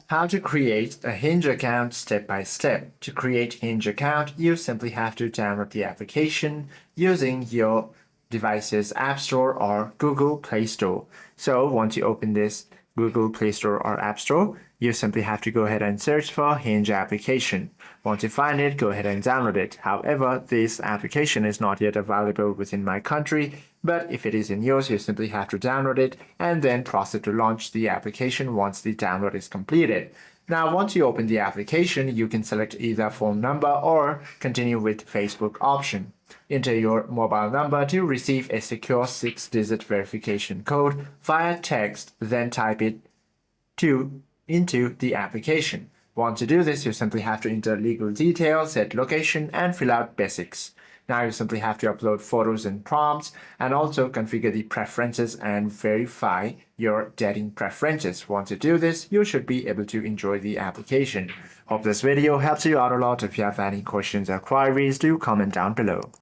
How to create a Hinge account step by step. To create Hinge account, you simply have to download the application using your device's App Store or Google Play Store. So once you open this Google Play Store or App Store, you simply have to go ahead and search for Hinge application. Once you find it, go ahead and download it. However, this application is not yet available within my country, but if it is in yours, you simply have to download it and then proceed to launch the application once the download is completed. Now, once you open the application, you can select either phone number or continue with Facebook option. Enter your mobile number to receive a secure 6-digit verification code via text, then type it into the application. Once you do this, you simply have to enter legal details, set location, and fill out basics. Now you simply have to upload photos and prompts and also configure the preferences and verify your dating preferences. Once you do this, you should be able to enjoy the application. Hope this video helps you out a lot. If you have any questions or queries, do comment down below.